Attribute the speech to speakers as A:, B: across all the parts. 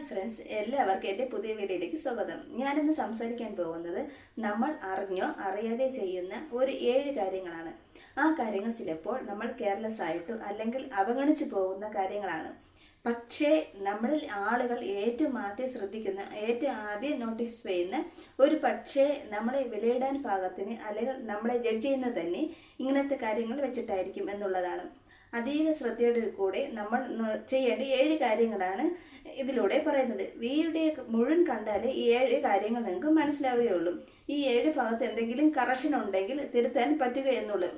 A: Friends, എല്ലാവർക്കും എൻ്റെ പുതിയ വീഡിയോയിലേക്ക് സ്വാഗതം. ഞാനിന്ന് സംസാരിക്കാൻ പോകുന്നത് നമ്മൾ അറിഞ്ഞോ അറിയാതെ ചെയ്യുന്ന ഒരു 7 കാര്യങ്ങളാണ്. ആ കാര്യങ്ങൾ ചിലപ്പോൾ നമ്മൾ കെയർലെസ് ആയിട്ടും അല്ലെങ്കിൽ അവഗണിച്ചു പോകുന്ന കാര്യങ്ങളാണ്. പക്ഷേ നമ്മളിൽ ആളുകൾ ഏറ്റവും ആദ്യം ശ്രദ്ധിക്കുന്ന, ഏറ്റവും ആദ്യം നോട്ടീസ് ചെയ്യുന്ന ഒരു പക്ഷേ നമ്മളെ വിലയിടാൻ പാകത്തിന് അല്ലെങ്കിൽ നമ്മളെ ജഡ്ജ് ചെയ്യുന്നത് തന്നെ ഇങ്ങനത്തെ കാര്യങ്ങൾ വെച്ചിട്ടായിരിക്കും എന്നുള്ളതാണ്. അതീവ ശ്രദ്ധയോടെ കൂടെ നമ്മൾ ചെയ്യേണ്ട 7 കാര്യങ്ങളാണ് ഇതിലൂടെ പറയുന്നത്. വീഡിയോ മുഴുവൻ കണ്ടാലേ ഈ 7 കാര്യങ്ങൾ നിങ്ങൾക്ക് മനസ്സിലാവുകയുള്ളൂ. ഈ 7 ഭാഗത്ത് എന്തെങ്കിലും കറക്ഷൻ ഉണ്ടെങ്കിൽ തിരുത്താൻ പറ്റുക എന്നുള്ളൂ.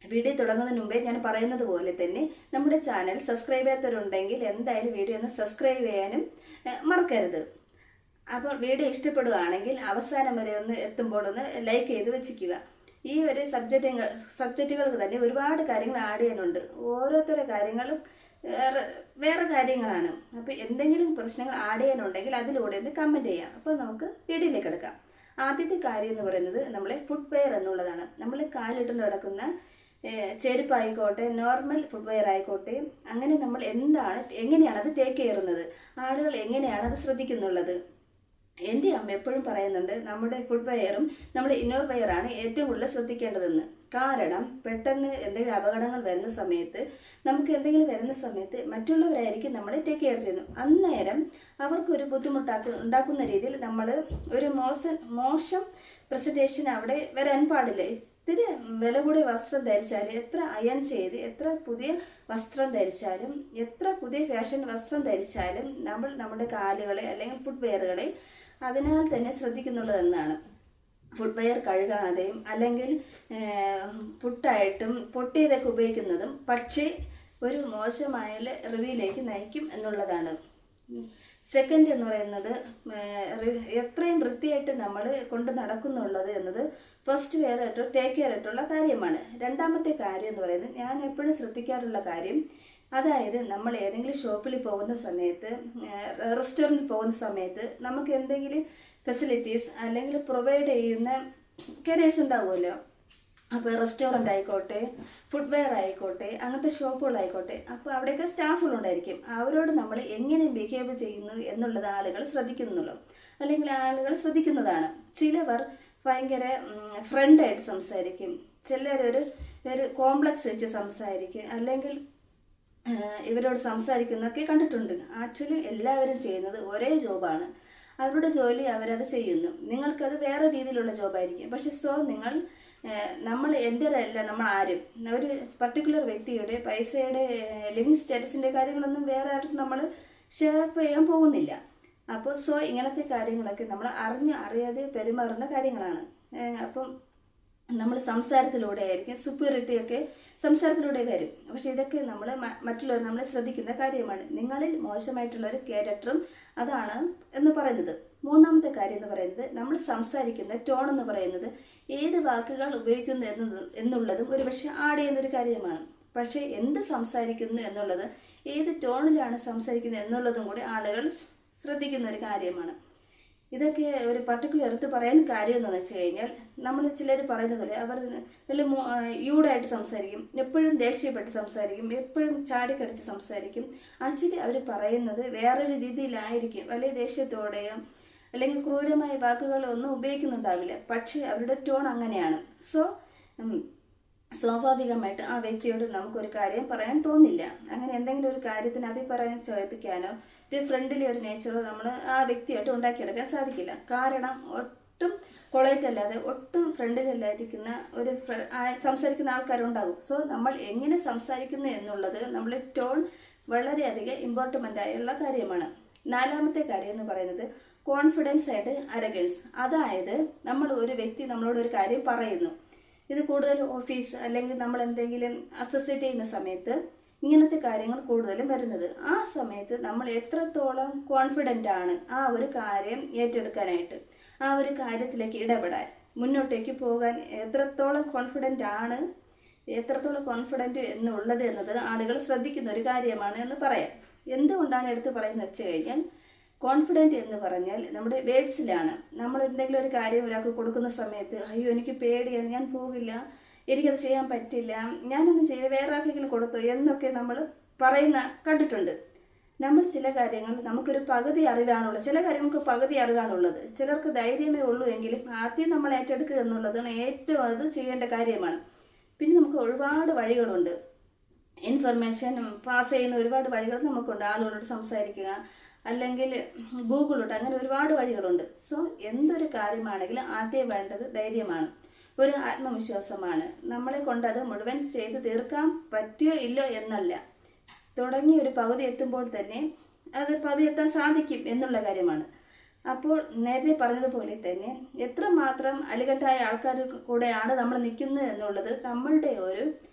A: വീഡിയോ തുടങ്ങുന്നതിന് മുമ്പേ ഞാൻ പറയുന്നത് പോലെ തന്നെ നമ്മുടെ ചാനൽ സബ്സ്ക്രൈബ് ചെയ്യാത്തവരുണ്ടെങ്കിൽ എന്തായാലും വീഡിയോ ഒന്ന് സബ്സ്ക്രൈബ് ചെയ്യാനും മറക്കരുത്. അപ്പോൾ വീഡിയോ ഇഷ്ടപ്പെടുകയാണെങ്കിൽ അവസാനം വരെ ഒന്ന് എത്തുമ്പോൾ ഒന്ന് ലൈക്ക് ചെയ്ത് വെച്ചിരിക്കുക. ഈ ഒരു സബ്ജക്റ്റുകൾക്ക് തന്നെ ഒരുപാട് കാര്യങ്ങൾ ആഡ് ചെയ്യാനുണ്ട്. ഓരോരുത്തരുടെ കാര്യങ്ങളും വേറെ കാര്യങ്ങളാണ്. അപ്പോൾ എന്തെങ്കിലും പ്രശ്നങ്ങൾ ആഡ് ചെയ്യാനുണ്ടെങ്കിൽ അതിലൂടെ ഒന്ന് കമൻറ്റ് ചെയ്യാം. അപ്പോൾ നമുക്ക് വീഡിയോയിലേക്ക് എടുക്കാം. ആദ്യത്തെ കാര്യം എന്ന് പറയുന്നത് നമ്മളെ ഫുഡ് വെയർ എന്നുള്ളതാണ്. നമ്മൾ കാലിട്ടുകൊണ്ട് നടക്കുന്ന ചെരുപ്പായിക്കോട്ടെ, നോർമൽ ഫുഡ് വെയർ ആയിക്കോട്ടെ, അങ്ങനെ നമ്മൾ എങ്ങനെയാണ് അത് ടേക്ക് ചെയ്യുന്നത്, ആളുകൾ എങ്ങനെയാണ് അത് ശ്രദ്ധിക്കുന്നുള്ളത്. എൻ്റെ അമ്മ എപ്പോഴും പറയുന്നുണ്ട്, നമ്മുടെ ഫുഡ് വെയറും നമ്മുടെ ഇന്നോർ വെയറാണ് ഏറ്റവും കൂടുതൽ ശ്രദ്ധിക്കേണ്ടതെന്ന്. കാരണം പെട്ടെന്ന് എന്തെങ്കിലും അപകടങ്ങൾ വരുന്ന സമയത്ത്, നമുക്ക് എന്തെങ്കിലും വരുന്ന സമയത്ത് മറ്റുള്ളവരായിരിക്കും നമ്മളെ ടേക്ക് കെയർ ചെയ്യുന്നു. അന്നേരം അവർക്കൊരു ഉണ്ടാക്കുന്ന രീതിയിൽ നമ്മൾ ഒരു മോശം പ്രസൻറ്റേഷൻ അവിടെ വരാൻ പാടില്ല. ഇത്തിരി വില കൂടിയ വസ്ത്രം ധരിച്ചാലും, എത്ര അയൺ ചെയ്ത് എത്ര പുതിയ വസ്ത്രം ധരിച്ചാലും, എത്ര പുതിയ ഫാഷൻ വസ്ത്രം ധരിച്ചാലും നമ്മൾ നമ്മുടെ കാലുകളെ അല്ലെങ്കിൽ ഫുഡ് വെയറുകളെ അതിനാൽ തന്നെ ശ്രദ്ധിക്കുന്നുള്ളതെന്നാണ്. ഫുഡ് വെയർ കഴുകാതെയും അല്ലെങ്കിൽ പുട്ടായിട്ടും പൊട്ടിയതൊക്കെ ഉപയോഗിക്കുന്നതും പക്ഷേ ഒരു മോശമായ റിവ്യൂയിലേക്ക് നയിക്കും എന്നുള്ളതാണ്. സെക്കൻഡ് എന്ന് പറയുന്നത് എത്രയും വൃത്തിയായിട്ട് നമ്മൾ കൊണ്ട് നടക്കുന്നുള്ളത് എന്നത് ഫസ്റ്റ് വെയർ ആയിട്ട് ടേക്ക് കെയർ ആയിട്ടുള്ള കാര്യമാണ്. രണ്ടാമത്തെ കാര്യം എന്ന് പറയുന്നത് ഞാൻ എപ്പോഴും ശ്രദ്ധിക്കാറുള്ള കാര്യം, അതായത് നമ്മൾ ഏതെങ്കിലും ഷോപ്പിൽ പോകുന്ന സമയത്ത്, റെസ്റ്റോറൻറ്റിൽ പോകുന്ന സമയത്ത് നമുക്ക് എന്തെങ്കിലും ഫെസിലിറ്റീസ് അല്ലെങ്കിൽ പ്രൊവൈഡ് ചെയ്യുന്ന കരിയേഴ്സ് ഉണ്ടാവുമല്ലോ. അപ്പോൾ റെസ്റ്റോറൻ്റ് ആയിക്കോട്ടെ, ഫുഡ് വെയർ ആയിക്കോട്ടെ, അങ്ങനത്തെ ഷോപ്പുകളായിക്കോട്ടെ, അപ്പോൾ അവിടെയൊക്കെ സ്റ്റാഫുകളുണ്ടായിരിക്കും. അവരോട് നമ്മൾ എങ്ങനെ ബിഹേവ് ചെയ്യുന്നു എന്നുള്ളത് ആളുകൾ ശ്രദ്ധിക്കുന്നുള്ളൂ, അല്ലെങ്കിൽ ആളുകൾ ശ്രദ്ധിക്കുന്നതാണ്. ചിലവർ ഭയങ്കര ഫ്രണ്ടായിട്ട് സംസാരിക്കും, ചിലരൊരു കോംപ്ലക്സ് വെച്ച് സംസാരിക്കും, അല്ലെങ്കിൽ ഇവരോട് സംസാരിക്കുന്നതൊക്കെ കണ്ടിട്ടുണ്ട്. ആക്ച്വലി എല്ലാവരും ചെയ്യുന്നത് ഒരേ ജോബാണ്. അവരുടെ ജോലി അവരത് ചെയ്യുന്നു. നിങ്ങൾക്കത് വേറെ രീതിയിലുള്ള ജോബായിരിക്കും. പക്ഷെ നമ്മൾ എൻ്റെ അല്ല, നമ്മൾ ആരും ഒരു പർട്ടിക്കുലർ വ്യക്തിയുടെ പൈസയുടെ ലിവിങ് സ്റ്റാറ്റസിൻ്റെ കാര്യങ്ങളൊന്നും വേറെ ആരും നമ്മൾ ഷെയർ ചെയ്യാൻ പോകുന്നില്ല. അപ്പോൾ ഇങ്ങനത്തെ കാര്യങ്ങളൊക്കെ നമ്മൾ അറിയാതെ പെരുമാറുന്ന കാര്യങ്ങളാണ്. അപ്പം നമ്മൾ സംസാരത്തിലൂടെ ആയിരിക്കും, സുപ്പീരിയറിറ്റിയൊക്കെ സംസാരത്തിലൂടെ വരും. പക്ഷെ ഇതൊക്കെ മറ്റുള്ളവർ നമ്മളെ ശ്രദ്ധിക്കുന്ന കാര്യമാണ്. നിങ്ങളിൽ മോശമായിട്ടുള്ളൊരു ക്യാരക്ടറും അതാണ് എന്ന് പറയുന്നത്. മൂന്നാമത്തെ കാര്യം എന്ന് പറയുന്നത്, നമ്മൾ സംസാരിക്കുന്ന ടോൺ എന്ന് പറയുന്നത് ഏത് വാക്കുകൾ ഉപയോഗിക്കുന്നു എന്നുള്ളതും ഒരു പക്ഷേ ആഡ് ചെയ്യുന്നൊരു കാര്യമാണ്. പക്ഷേ എന്ത് സംസാരിക്കുന്നു എന്നുള്ളത്, ഏത് ടോണിലാണ് സംസാരിക്കുന്നത് എന്നുള്ളതും കൂടി ആളുകൾ ശ്രദ്ധിക്കുന്ന ഒരു കാര്യമാണ്. ഇതൊക്കെ ഒരു പർട്ടിക്കുലർ എടുത്ത് പറയാൻ കാര്യം എന്താണെന്ന് വെച്ച് കഴിഞ്ഞാൽ, നമ്മൾ ചിലർ പറയുന്നതല്ലേ, അവർ നല്ല യൂഡായിട്ട് സംസാരിക്കും, എപ്പോഴും ദേഷ്യപ്പെട്ട് സംസാരിക്കും, എപ്പോഴും ചാടിക്കടിച്ച് സംസാരിക്കും. ആക്ച്വലി അവർ പറയുന്നത് വേറൊരു രീതിയിലായിരിക്കും, വലിയ ദേഷ്യത്തോടെയോ അല്ലെങ്കിൽ ക്രൂരമായ വാക്കുകളൊന്നും ഉപയോഗിക്കുന്നുണ്ടാവില്ല. പക്ഷേ അവരുടെ ടോൺ അങ്ങനെയാണ്. സ്വാഭാവികമായിട്ട് ആ വ്യക്തിയോട് നമുക്കൊരു കാര്യം പറയാൻ തോന്നില്ല. അങ്ങനെ എന്തെങ്കിലും ഒരു കാര്യത്തിന് അഭിപ്രായം ചോദിക്കാനോ ഒരു ഫ്രണ്ട്ലി ഒരു നേച്ചറോ നമ്മൾ ആ വ്യക്തിയായിട്ട് ഉണ്ടാക്കിയെടുക്കാൻ സാധിക്കില്ല. കാരണം ഒട്ടും കൊളൈറ്റ് അല്ലാതെ, ഒട്ടും ഫ്രണ്ട്ലി അല്ലായിരിക്കുന്ന ഒരു സംസാരിക്കുന്ന ആൾക്കാരുണ്ടാകും. നമ്മൾ എങ്ങനെ സംസാരിക്കുന്നു എന്നുള്ളത് നമ്മുടെ ടോൺ വളരെയധികം ഇമ്പോർട്ടൻ്റ് ആയുള്ള കാര്യമാണ്. നാലാമത്തെ കാര്യം എന്ന് പറയുന്നത് കോൺഫിഡൻസ് ആയിട്ട് അരഗൻസ്. അതായത് ഒരു വ്യക്തി നമ്മളോട് ഒരു കാര്യം പറയുന്നു, ഇത് കൂടുതൽ ഓഫീസ് അല്ലെങ്കിൽ നമ്മൾ എന്തെങ്കിലും അസോസിയേറ്റ് ചെയ്യുന്ന സമയത്ത് ഇങ്ങനത്തെ കാര്യങ്ങൾ കൂടുതലും വരുന്നത്. ആ സമയത്ത് നമ്മൾ എത്രത്തോളം കോൺഫിഡൻ്റ് ആണ് ആ ഒരു കാര്യം ഏറ്റെടുക്കാനായിട്ട്, ആ ഒരു കാര്യത്തിലേക്ക് ഇടപെടാൻ, മുന്നോട്ടേക്ക് പോകാൻ എത്രത്തോളം കോൺഫിഡൻറ്റ് എന്നുള്ളത് എന്നത് ആളുകൾ ശ്രദ്ധിക്കുന്ന ഒരു കാര്യമാണ് എന്ന് പറയാം. എന്തുകൊണ്ടാണ് എടുത്ത് പറയുന്നത് വെച്ച് കഴിഞ്ഞാൽ, കോൺഫിഡൻറ്റ് എന്ന് പറഞ്ഞാൽ നമ്മുടെ വേർഡ്സിലാണ്. നമ്മൾ എന്തെങ്കിലും ഒരു കാര്യം ഒരാൾക്ക് കൊടുക്കുന്ന സമയത്ത്, അയ്യോ എനിക്ക് പേടിയാണ്, ഞാൻ പോകില്ല, എനിക്കത് ചെയ്യാൻ പറ്റില്ല, ഞാനൊന്നും ചെയ്യില്ല, വേറെ ആർക്കെങ്കിലും കൊടുത്തോ എന്നൊക്കെ നമ്മൾ കണ്ടിട്ടുണ്ട്. നമ്മൾ ചില കാര്യങ്ങൾ നമുക്കൊരു പകുതി അറിവാണുള്ളത്, ചില കാര്യങ്ങൾക്ക് പകുതി അറിവാണുള്ളത്, ചിലർക്ക് ധൈര്യമേ ഉള്ളൂ എങ്കിലും ആദ്യം നമ്മൾ ഏറ്റെടുക്കുക എന്നുള്ളതാണ് ഏറ്റവും അത് ചെയ്യേണ്ട കാര്യമാണ്. പിന്നെ നമുക്ക് ഒരുപാട് വഴികളുണ്ട്, ഇൻഫർമേഷൻ പാസ് ചെയ്യുന്ന ഒരുപാട് വഴികൾ നമുക്കുണ്ട്. ആളുകളോട് സംസാരിക്കുക, അല്ലെങ്കിൽ ഗൂഗിളുണ്ട്, അങ്ങനെ ഒരുപാട് വഴികളുണ്ട്. സോ എന്തൊരു കാര്യമാണെങ്കിലും ആദ്യം വേണ്ടത് ധൈര്യമാണ്, ഒരു ആത്മവിശ്വാസമാണ്. നമ്മളെ കൊണ്ട് അത് മുഴുവൻ ചെയ്ത് തീർക്കാൻ പറ്റുമോ ഇല്ലോ എന്നല്ല, തുടങ്ങി ഒരു പകുതി എത്തുമ്പോൾ തന്നെ അത് പകുതി എത്താൻ സാധിക്കും എന്നുള്ള കാര്യമാണ്. അപ്പോൾ നേരത്തെ പറഞ്ഞതുപോലെ തന്നെ എത്രമാത്രം അലിഗൻ്റായ ആൾക്കാർ കൂടെയാണ് നമ്മൾ നിൽക്കുന്നത് എന്നുള്ളത് നമ്മളുടെ ഒരു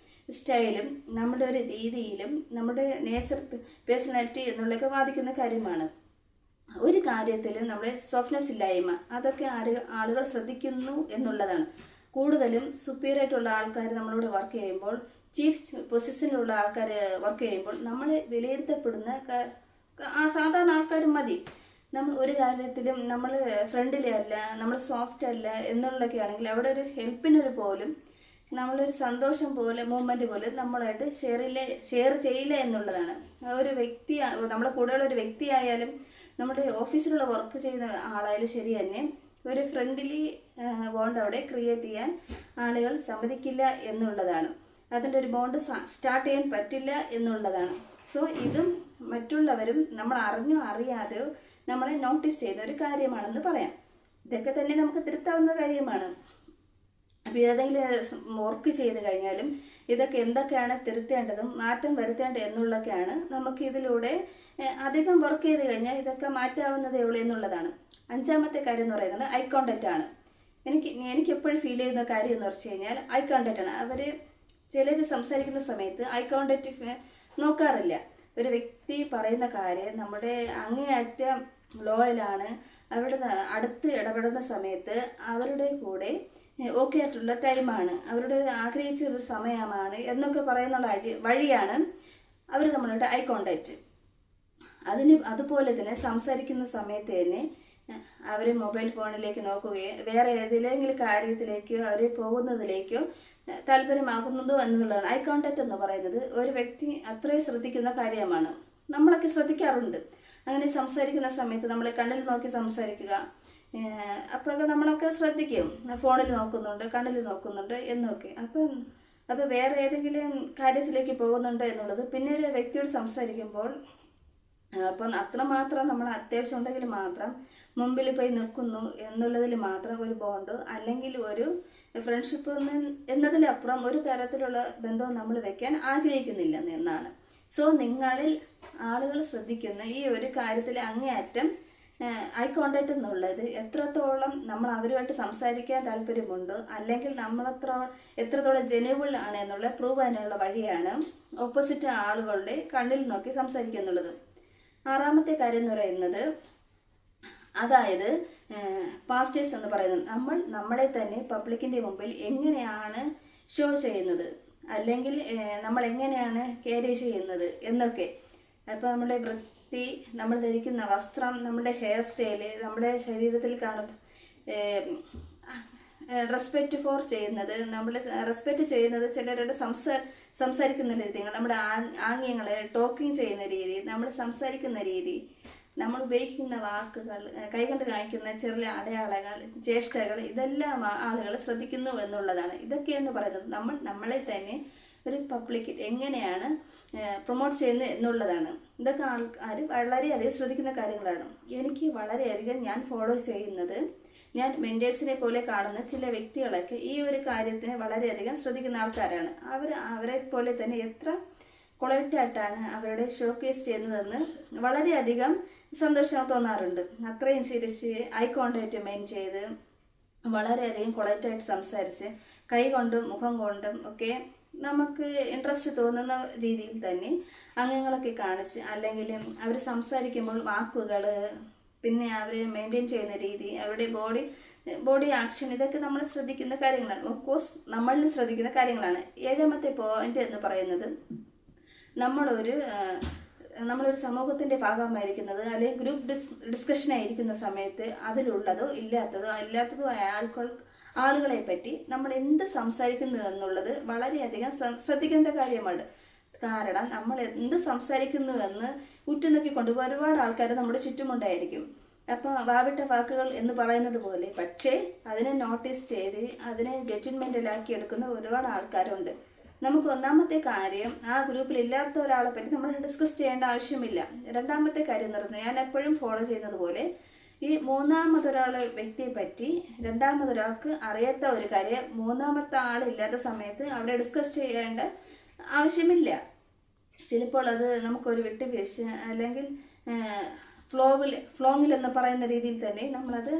A: സ്റ്റൈലും നമ്മുടെ ഒരു രീതിയിലും നമ്മുടെ പേഴ്സണാലിറ്റി എന്നുള്ളതൊക്കെ ബാധിക്കുന്ന കാര്യമാണ്. ഒരു കാര്യത്തിൽ നമ്മുടെ സോഫ്റ്റ്നെസ് ഇല്ലായ്മ അതൊക്കെ ആളുകൾ ശ്രദ്ധിക്കുന്നു എന്നുള്ളതാണ്. കൂടുതലും സുപ്പീരിയറായിട്ടുള്ള ആൾക്കാർ നമ്മളോട് വർക്ക് ചെയ്യുമ്പോൾ, ചീഫ് പൊസിഷനിലുള്ള ആൾക്കാർ വർക്ക് ചെയ്യുമ്പോൾ നമ്മളെ വിലയിരുത്തപ്പെടുന്ന സാധാരണ ആൾക്കാരും മതി. നമ്മൾ ഒരു കാര്യത്തിലും നമ്മൾ ഫ്രണ്ട്ലി അല്ല, നമ്മൾ സോഫ്റ്റ് അല്ല എന്നുള്ളതൊക്കെ ആണെങ്കിൽ അവിടെ ഒരു ഹെൽപ്പിനൊരു പോലും നമ്മളൊരു സന്തോഷം പോലെ മൂവ്മെൻറ്റ് പോലെ നമ്മളായിട്ട് ഷെയർ ചെയ്യില്ല എന്നുള്ളതാണ്. ഒരു വ്യക്തി, നമ്മളെ കൂടെയുള്ള ഒരു വ്യക്തിയായാലും നമ്മുടെ ഓഫീസിലുള്ള വർക്ക് ചെയ്യുന്ന ആളായാലും ശരി തന്നെ ഒരു ഫ്രണ്ട്ലി ബോണ്ട് അവിടെ ക്രിയേറ്റ് ചെയ്യാൻ ആളുകൾ സമ്മതിക്കില്ല എന്നുള്ളതാണ്. അതിൻ്റെ ഒരു ബോണ്ട് സ്റ്റാർട്ട് ചെയ്യാൻ പറ്റില്ല എന്നുള്ളതാണ്. സോ ഇതും മറ്റുള്ളവരും നമ്മൾ അറിഞ്ഞോ അറിയാതെയോ നമ്മളെ നോട്ടീസ് ചെയ്ത ഒരു കാര്യമാണെന്ന് പറയാം. ഇതൊക്കെ തന്നെ നമുക്ക് തിരുത്താവുന്ന കാര്യമാണ്. അപ്പോൾ ഏതെങ്കിലും വർക്ക് ചെയ്ത് കഴിഞ്ഞാലും ഇതൊക്കെ എന്തൊക്കെയാണ് തിരുത്തേണ്ടതും മാറ്റം വരുത്തേണ്ടത് എന്നുള്ളതൊക്കെയാണ് നമുക്ക് ഇതിലൂടെ അധികം വർക്ക് ചെയ്ത് കഴിഞ്ഞാൽ ഇതൊക്കെ മാറ്റാവുന്നതേ ഉള്ളൂ എന്നുള്ളതാണ്. അഞ്ചാമത്തെ കാര്യം എന്ന് പറയുന്നത് ഐ കോണ്ടാക്റ്റ് ആണ്. എനിക്ക് എപ്പോഴും ഫീൽ ചെയ്യുന്ന കാര്യം എന്ന് വെച്ച് കഴിഞ്ഞാൽ ഐ കോണ്ടാക്റ്റ് ആണ്. ചിലർ സംസാരിക്കുന്ന സമയത്ത് ഐ കോണ്ടാക്റ്റ് നോക്കാറില്ല. ഒരു വ്യക്തി പറയുന്ന കാര്യം നമ്മുടെ അങ്ങേയറ്റം ലോയലാണ്, അവരുടെ അടുത്ത് ഇടപെടുന്ന സമയത്ത് അവരുടെ കൂടെ ഓക്കെ ആയിട്ടുള്ള ടൈമാണ്, അവരുടെ ആഗ്രഹിച്ചൊരു സമയമാണ് എന്നൊക്കെ പറയുന്നുള്ള വഴിയാണ് അവർ നമ്മളോട് ഐ കോണ്ടാക്റ്റ്. അതുപോലെ തന്നെ സംസാരിക്കുന്ന സമയത്ത് തന്നെ അവർ മൊബൈൽ ഫോണിലേക്ക് നോക്കുകയോ വേറെ ഏതെങ്കിലും കാര്യത്തിലേക്കോ അവർ പോകുന്നതിലേക്കോ താല്പര്യമാകുന്നതോ എന്നുള്ളതാണ്. ഐ കോണ്ടാക്റ്റ് എന്ന് പറയുന്നത് ഒരു വ്യക്തി അത്രയും ശ്രദ്ധിക്കുന്ന കാര്യമാണ്. നമ്മളൊക്കെ ശ്രദ്ധിക്കാറുണ്ട്. അങ്ങനെ സംസാരിക്കുന്ന സമയത്ത് നമ്മൾ കണ്ണിൽ നോക്കി സംസാരിക്കുക, അപ്പോൾ നമ്മളൊക്കെ ശ്രദ്ധിക്കും, ഫോണിൽ നോക്കുന്നുണ്ട്, കണ്ണിൽ നോക്കുന്നുണ്ട് എന്നൊക്കെ. അപ്പോൾ വേറെ ഏതെങ്കിലും കാര്യത്തിലേക്ക് പോകുന്നുണ്ടോ എന്നുള്ളത് പിന്നെ ഒരു വ്യക്തിയോട് സംസാരിക്കുമ്പോൾ അപ്പം അത്രമാത്രം നമ്മൾ അത്യാവശ്യം ഉണ്ടെങ്കിൽ മാത്രം മുമ്പിൽ പോയി നിൽക്കുന്നു എന്നുള്ളതിൽ മാത്രം ഒരു ബോണ്ട് അല്ലെങ്കിൽ ഒരു ഫ്രണ്ട്ഷിപ്പ് എന്നതിലപ്പുറം ഒരു തരത്തിലുള്ള ബന്ധവും നമ്മൾ വെക്കാൻ ആഗ്രഹിക്കുന്നില്ല എന്നാണ്. സോ നിങ്ങളിൽ ആളുകൾ ശ്രദ്ധിക്കുന്ന ഈ ഒരു കാര്യത്തിൽ അങ്ങേയറ്റം ഐ കോണ്ടാക്റ്റ് എന്നുള്ളത് എത്രത്തോളം നമ്മൾ അവരുമായിട്ട് സംസാരിക്കാൻ താല്പര്യമുണ്ട് അല്ലെങ്കിൽ എത്രത്തോളം ജെന്യുവൽ ആണ് എന്നുള്ള പ്രൂവ് ചെയ്യാനുള്ള വഴിയാണ് ഓപ്പോസിറ്റ് ആളുകളുടെ കണ്ണിൽ നോക്കി സംസാരിക്കുക എന്നുള്ളത്. ആറാമത്തെ കാര്യം എന്ന് പറയുന്നത് അതായത് പാസ്റ്റേഴ്സ് എന്ന് പറയുന്നത് നമ്മളെ തന്നെ പബ്ലിക്കിൻ്റെ മുമ്പിൽ എങ്ങനെയാണ് ഷോ ചെയ്യുന്നത് അല്ലെങ്കിൽ നമ്മൾ എങ്ങനെയാണ് ക്യാരി ചെയ്യുന്നത് എന്നൊക്കെ. അപ്പോൾ നമ്മുടെ വൃത്തി, നമ്മൾ ധരിക്കുന്ന വസ്ത്രം, നമ്മുടെ ഹെയർ സ്റ്റൈല്, നമ്മുടെ ശരീരത്തിൽ റെസ്പെക്റ്റ് ഫോർ ചെയ്യുന്നത്, നമ്മൾ റെസ്പെക്റ്റ് ചെയ്യുന്നത് ചിലരുടെ സംസാരിക്കുന്ന രീതികൾ, നമ്മുടെ ആംഗ്യങ്ങൾ, ടോക്കിങ് ചെയ്യുന്ന രീതി, നമ്മൾ സംസാരിക്കുന്ന രീതി, നമ്മൾ ഉപയോഗിക്കുന്ന വാക്കുകൾ, കൈകൊണ്ട് കാണിക്കുന്ന ചെറിയ അടയാളങ്ങൾ, ചേഷ്ടകൾ, ഇതെല്ലാം ആളുകൾ ശ്രദ്ധിക്കുന്നു എന്നുള്ളതാണ്. ഇതൊക്കെയെന്ന് പറയുന്നത് നമ്മളെ തന്നെ ഒരു പബ്ലിക് എങ്ങനെയാണ് പ്രൊമോട്ട് ചെയ്യുന്നത് എന്നുള്ളതാണ്. ഇതൊക്കെ ആൾക്കാർ വളരെയധികം ശ്രദ്ധിക്കുന്ന കാര്യങ്ങളാണ്. എനിക്ക് വളരെയധികം ഞാൻ ഫോളോ ചെയ്യുന്നത്, ഞാൻ മെൻറ്റേഴ്സിനെ പോലെ കാണുന്ന ചില വ്യക്തികളൊക്കെ ഈ ഒരു കാര്യത്തിന് വളരെയധികം ശ്രദ്ധിക്കുന്ന ആൾക്കാരാണ്. അവരെ പോലെ തന്നെ എത്ര കൊളക്റ്റായിട്ടാണ് അവരുടെ ഷോക്കേസ് ചെയ്യുന്നതെന്ന് വളരെയധികം സന്തോഷം തോന്നാറുണ്ട്. അത്രയും ചിരിച്ച് ഐ കോണ്ടാക്റ്റ് മെയിൻ ചെയ്ത് വളരെയധികം കൊളക്റ്റായിട്ട് സംസാരിച്ച് കൈ കൊണ്ടും മുഖം കൊണ്ടും ഒക്കെ നമുക്ക് ഇൻട്രസ്റ്റ് തോന്നുന്ന രീതിയിൽ തന്നെ അംഗങ്ങളൊക്കെ കാണിച്ച് അല്ലെങ്കിൽ അവർ സംസാരിക്കുമ്പോൾ വാക്കുകൾ, പിന്നെ അവർ മെയിൻറ്റെയിൻ ചെയ്യുന്ന രീതി, അവരുടെ ബോഡി ആക്ഷൻ, ഇതൊക്കെ നമ്മൾ ശ്രദ്ധിക്കുന്ന കാര്യങ്ങളാണ്. ഓഫ്കോഴ്സ് നമ്മളിൽ ശ്രദ്ധിക്കുന്ന കാര്യങ്ങളാണ്. ഏഴാമത്തെ പോയിന്റ് എന്ന് പറയുന്നത് നമ്മളൊരു സമൂഹത്തിൻ്റെ ഭാഗമായിരിക്കുന്നത് അല്ലെങ്കിൽ ഗ്രൂപ്പ് ഡിസ്കഷനായിരിക്കുന്ന സമയത്ത് അതിലുള്ളതോ ഇല്ലാത്തതോ ആയ ആളുകളെ പറ്റി നമ്മൾ എന്ത് സംസാരിക്കുന്നു എന്നുള്ളത് വളരെയധികം ശ്രദ്ധിക്കേണ്ട കാര്യമാണ്. കാരണം നമ്മൾ എന്ത് സംസാരിക്കുന്നുവെന്ന് ഉറ്റുനോക്കിക്കൊണ്ട് ഒരുപാട് ആൾക്കാർ നമ്മുടെ ചുറ്റുമുണ്ടായിരിക്കും. അപ്പോൾ വാവിട്ട വാക്കുകൾ എന്ന് പറയുന്നത് പോലെ, പക്ഷേ അതിനെ നോട്ടീസ് ചെയ്ത് അതിനെ ജഡ്ജ്മെൻറ്റലാക്കി എടുക്കുന്ന ഒരുപാട് ആൾക്കാരുണ്ട്. നമുക്ക് ഒന്നാമത്തെ കാര്യം, ആ ഗ്രൂപ്പിൽ ഇല്ലാത്ത ഒരാളെ പറ്റി നമ്മൾ ഡിസ്കസ് ചെയ്യേണ്ട ആവശ്യമില്ല. രണ്ടാമത്തെ കാര്യം എന്ന് പറയുന്നത്, ഞാൻ എപ്പോഴും ഫോളോ ചെയ്യുന്നത് പോലെ, ഈ മൂന്നാമതൊരാളെ വ്യക്തിയെ പറ്റി രണ്ടാമതൊരാൾക്ക് അറിയാത്ത ഒരു കാര്യം മൂന്നാമത്തെ ആളില്ലാത്ത സമയത്ത് അവിടെ ഡിസ്കസ് ചെയ്യേണ്ട ആവശ്യമില്ല. ചിലപ്പോൾ അത് നമുക്കൊരു വിട്ടുവീഴ്ച അല്ലെങ്കിൽ ഫ്ലോങ്ങിൽ എന്ന് പറയുന്ന രീതിയിൽ തന്നെ നമ്മളത്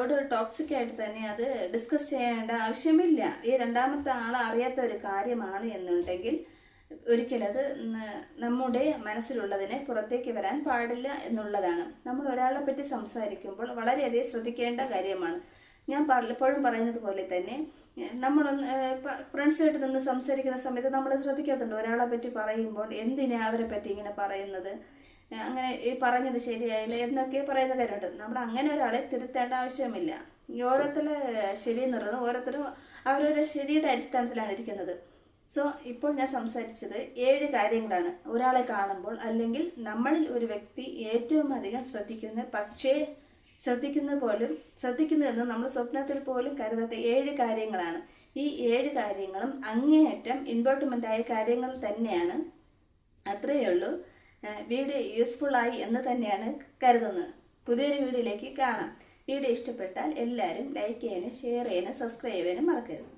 A: ഒരു ടോക്സിക് ആയിട്ട് തന്നെ അത് ഡിസ്കസ് ചെയ്യേണ്ട ആവശ്യമില്ല. ഈ രണ്ടാമത്തെ ആളെ അറിയാത്ത ഒരു കാര്യമാണ് എന്നുണ്ടെങ്കിൽ ഒരിക്കലത് നമ്മുടെ മനസ്സിലുള്ളതിനെ പുറത്തേക്ക് വരാൻ പാടില്ല എന്നുള്ളതാണ്. നമ്മൾ ഒരാളെ പറ്റി സംസാരിക്കുമ്പോൾ വളരെയധികം ശ്രദ്ധിക്കേണ്ട കാര്യമാണ്. ഞാൻ എപ്പോഴും പറയുന്നത് പോലെ തന്നെ, നമ്മളൊന്ന് ഫ്രണ്ട്സായിട്ട് നിന്ന് സംസാരിക്കുന്ന സമയത്ത് നമ്മൾ ശ്രദ്ധിക്കാത്തുണ്ട്, ഒരാളെ പറ്റി പറയുമ്പോൾ എന്തിനാ അവരെ പറ്റി ഇങ്ങനെ പറയുന്നത്, അങ്ങനെ ഈ പറഞ്ഞത് ശരിയായില്ല എന്നൊക്കെ പറയുന്ന കാര്യമുണ്ട്. നമ്മൾ അങ്ങനെ ഒരാളെ തിരുത്തേണ്ട ആവശ്യമില്ല. ഓരോരുത്തരുടെ ശരി എന്ന് പറയുന്നത് ഓരോരുത്തരും അവരവരുടെ ശരിയുടെ അടിസ്ഥാനത്തിലാണ് ഇരിക്കുന്നത്. സോ ഇപ്പോൾ ഞാൻ സംസാരിച്ചത് 7 കാര്യങ്ങളാണ്. ഒരാളെ കാണുമ്പോൾ അല്ലെങ്കിൽ നമ്മളിൽ ഒരു വ്യക്തി ഏറ്റവും അധികം ശ്രദ്ധിക്കുന്നതെന്ന് നമ്മൾ സ്വപ്നത്തിൽ പോലും കരുതാത്ത 7 കാര്യങ്ങളാണ്. ഈ 7 കാര്യങ്ങളും അങ്ങേയറ്റം ഇമ്പോർട്ടൻ്റ് ആയ കാര്യങ്ങൾ തന്നെയാണ്. അത്രയേ ഉള്ളൂ. വീഡിയോ യൂസ്ഫുള്ളായി എന്ന് തന്നെയാണ് കരുതുന്നത്. പുതിയൊരു വീഡിയോയിലേക്ക് കാണാം. വീഡിയോ ഇഷ്ടപ്പെട്ടാൽ എല്ലാവരും ലൈക്ക് ചെയ്യാനും ഷെയർ ചെയ്യാനും സബ്സ്ക്രൈബ് ചെയ്യാനും മറക്കരുത്.